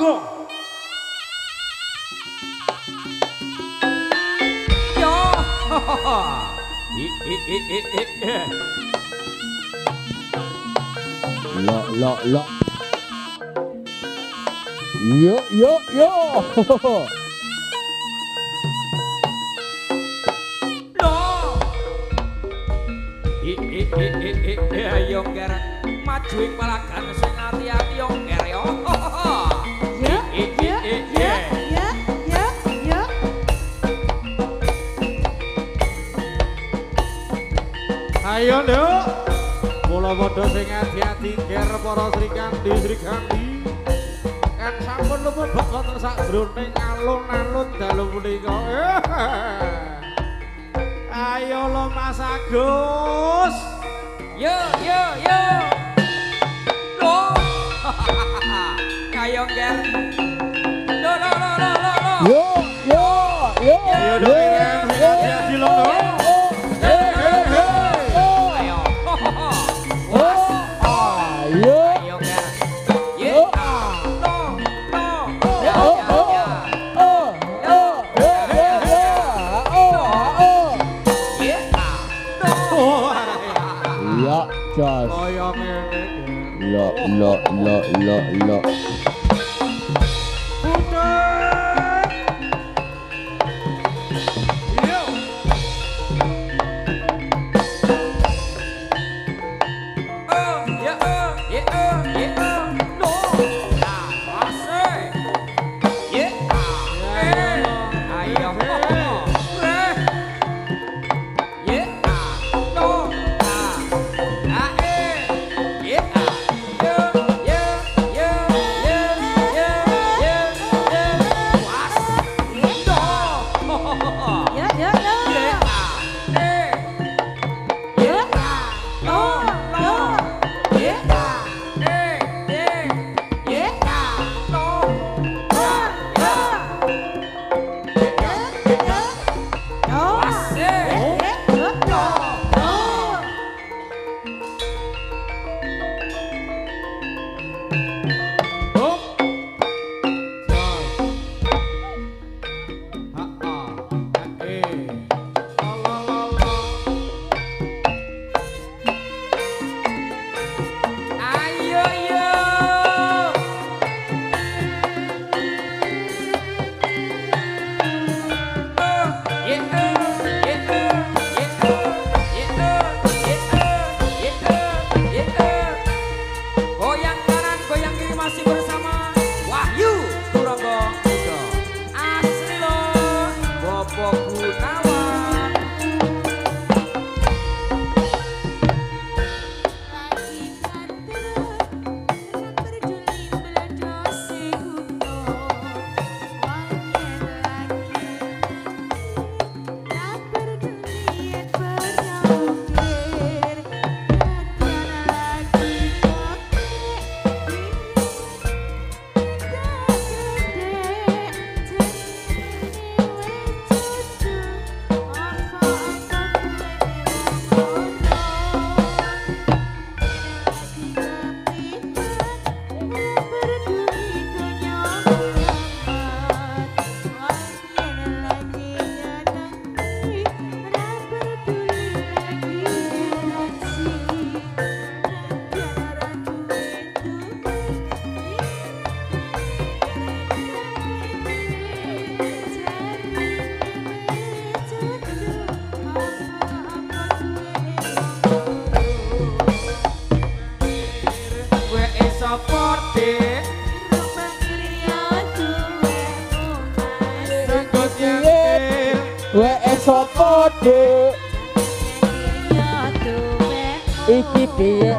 monggo. Yo. Lo. Yo. Yo nger maju ing palagan sing ati-ati yo nger yo. Ya. Ayo nduk. Mula padha sing ati-ati nger para Sri Kandi. Kan sampun lumebet wonten sakjroning alun-alun dalu punika. Ayo lo Mas Agus. Yo. Lo. Ayo nger. Lo. Yo. Ayo dong hati-hati lo. Jos. Lo. Iki piye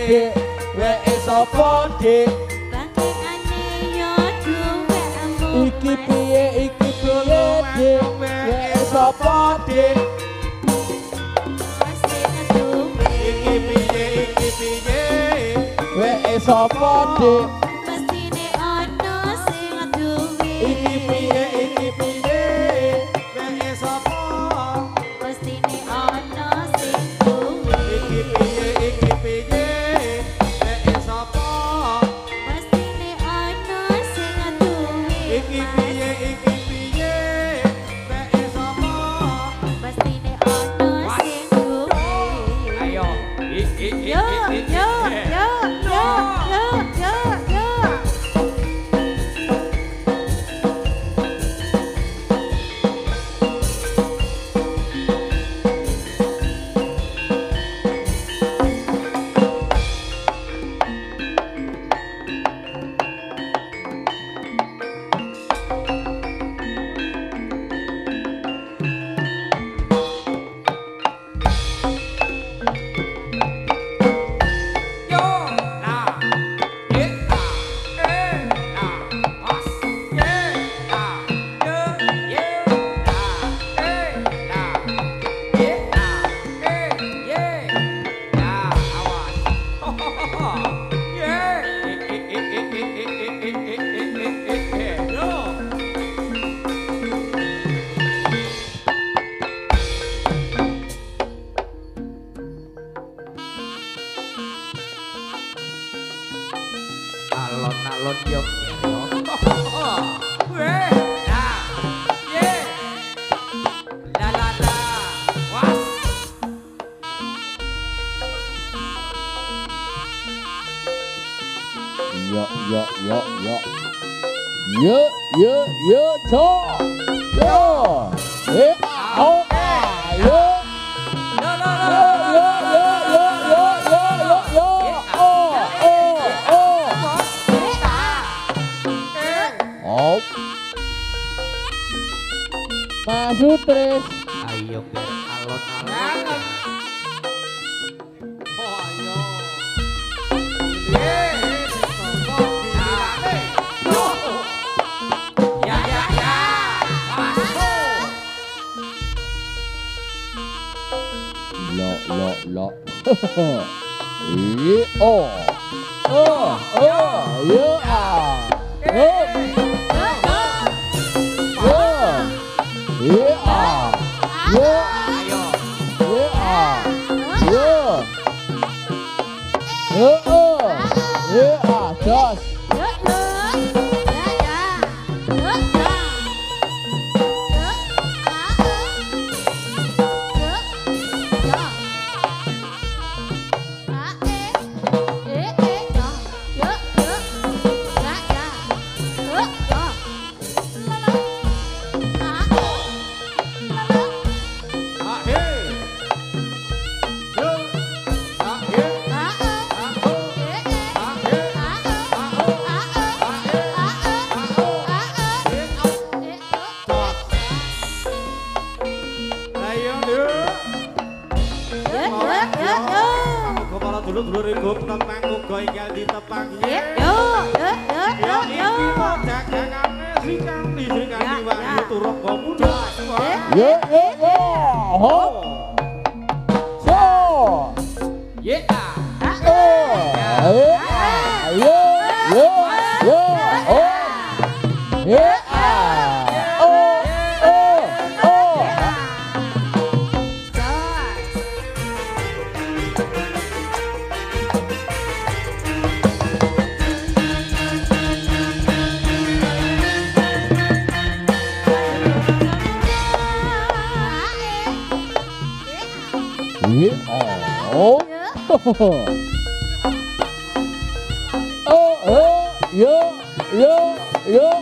Dik? Wek sapa Dik? Iki piye Dik? Wek sapa Dik? Iki piye Wek sapa Dik? Mestine ana sing duwe. Iki piye Wek sapa? Mestine ana sing duwe. Iki piye Wek sapa? Mestine ana iki piye mek sapa Mestine ono sing duwe. ayo Yo yo yo yo yo yo yo. Alon-alon yo. Weh, nah, ye, la la la, was. Yo yo yo yo. Yo yo yo cho. Yo. Oh yo. La la Yo yo yo yo yo yo yo yo. Oh. Masuk terus. Ayo ger alon-alon. Oh ayo. Ya ya ya. Masuk. Lo. Oh. Yo ah. Jos. Dulur-dulur iku tepang uga ingkang ditepang. Yo. Ya iki kok dagangane Sri Kandi Wahyu Turangga Muda. Yo. Ho. So. Ye ah. Yo. Oh. Yeah. Yo.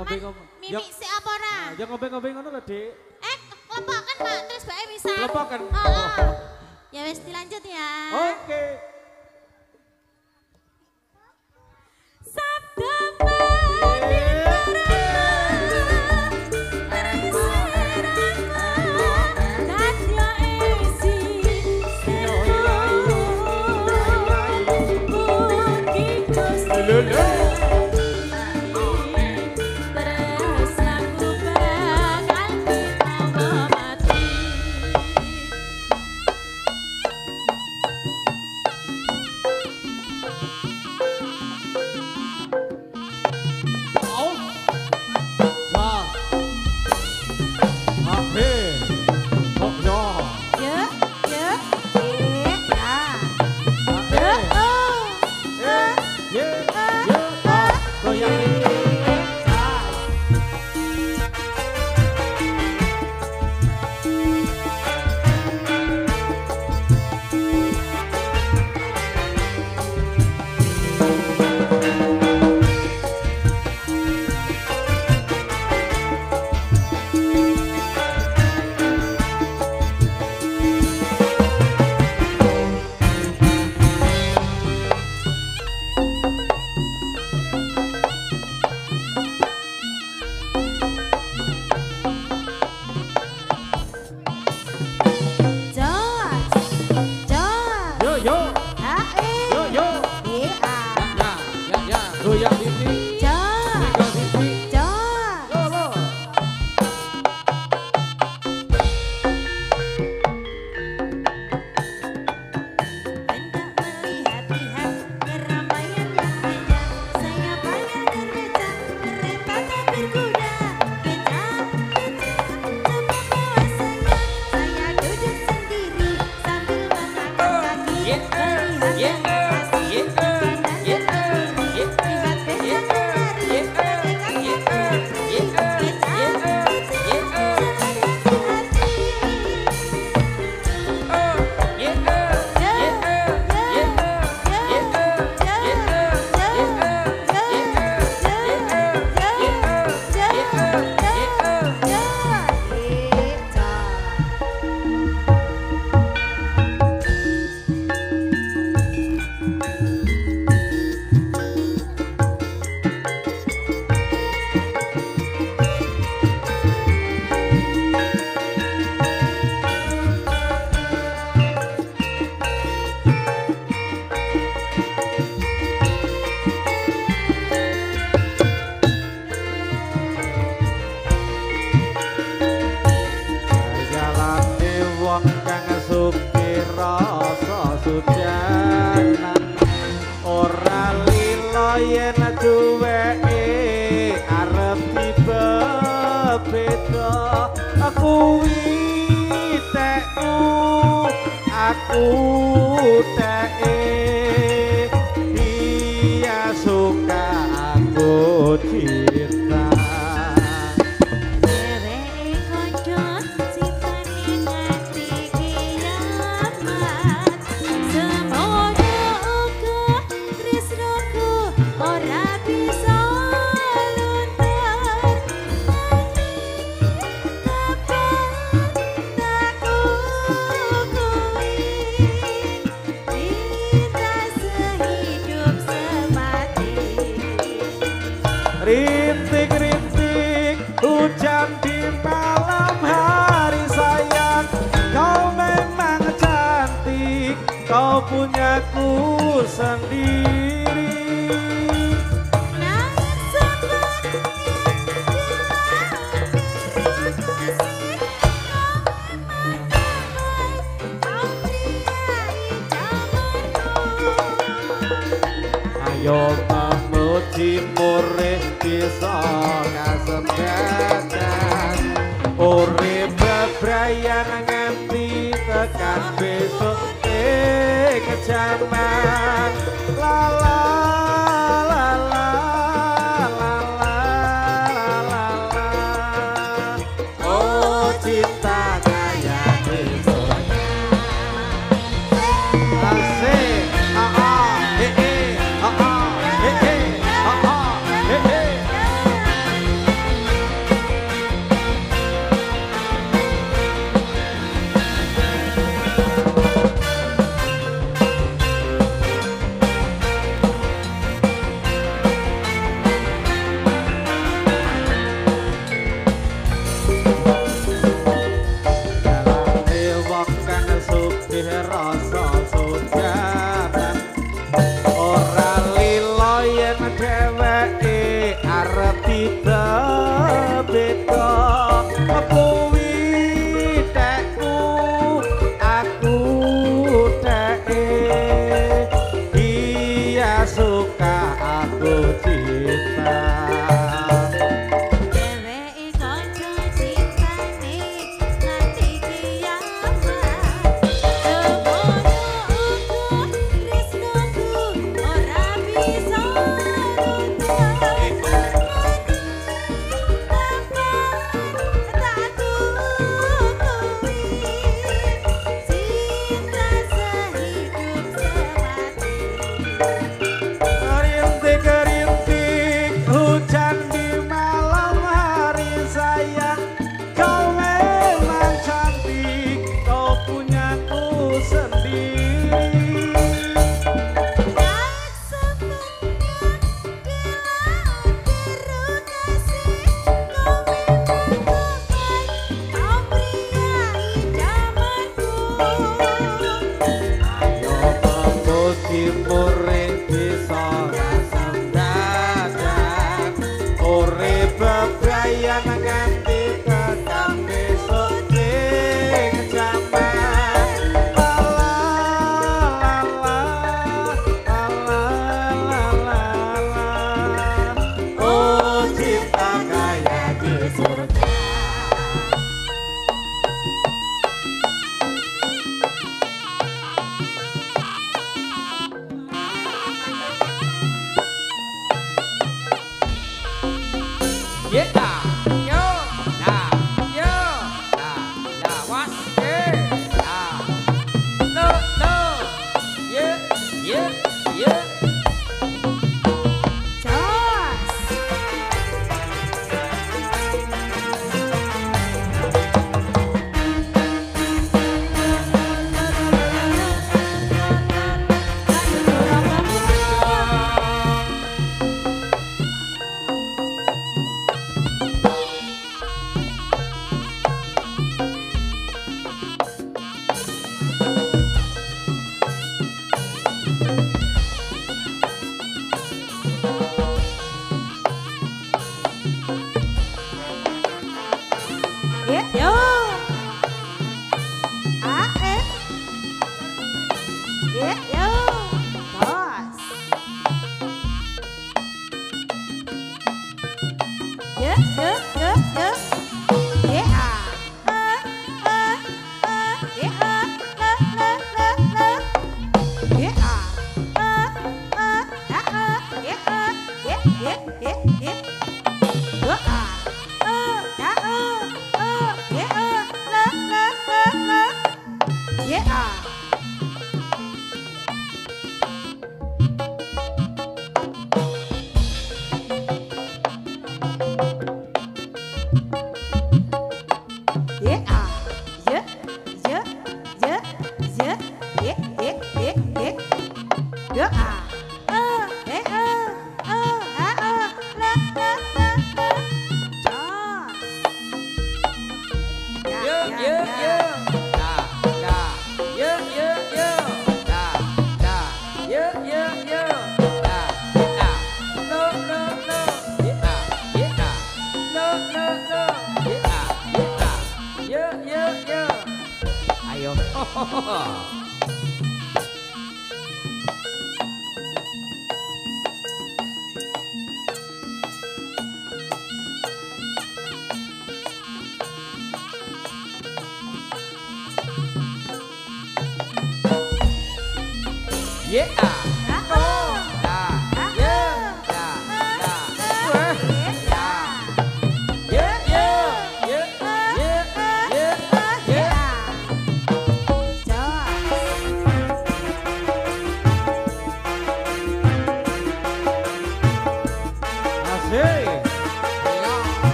ngombe-ngombe. Mimik sik apa ora? Ya ngombe-ngombe ngono lho, Dik. Lepokan Pak, terus bae bisa. Lepokan. Ya wis dilanjut ya. Oke. Sabda Rintik-rintik hujan di malam hari sayang, kau memang cantik, kau punyaku sendiri. Ayo memuji murih bisa kasempatan, urip bebrayan nganti tekan besok kejaman. La la la la la la la la. Oh cinta kaya besoknya. Asik.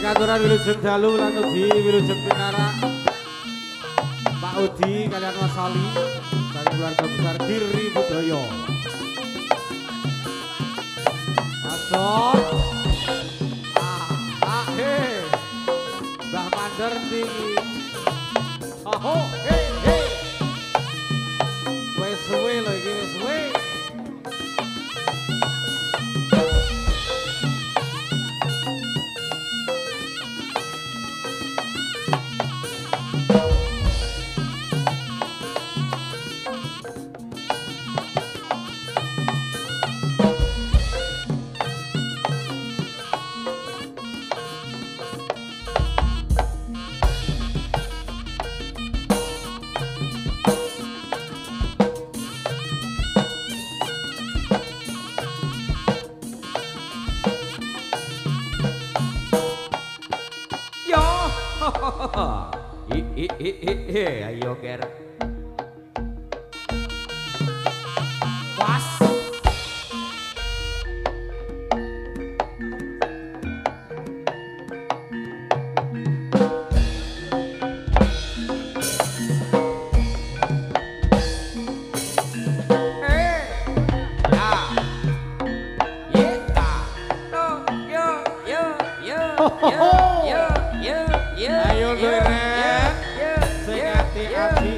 Katuran Wilujeng Dalu lan ugi Wilujeng Pinara Pak Udi kalian Mas Sali dari keluarga besar Diri Budaya Adon Mbah Mandar tinggi Oho hei hei wes suwe lho iki wes suwe Ayo ger. Pas. Ayo Beren, sing ati-ati.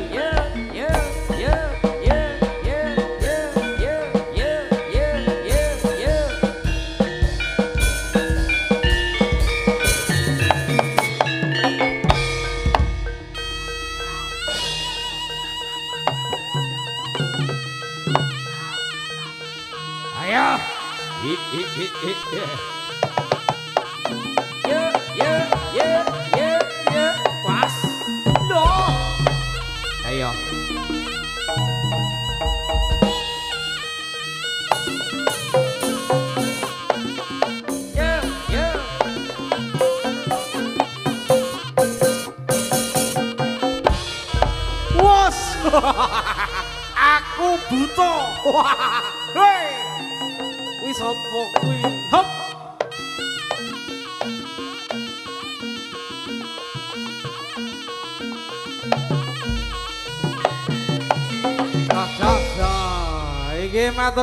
Ayo. Pas. No. Ayo. Wos. Aku buta. Hei. Kuwi sapa kuwi? Hop. Iki matur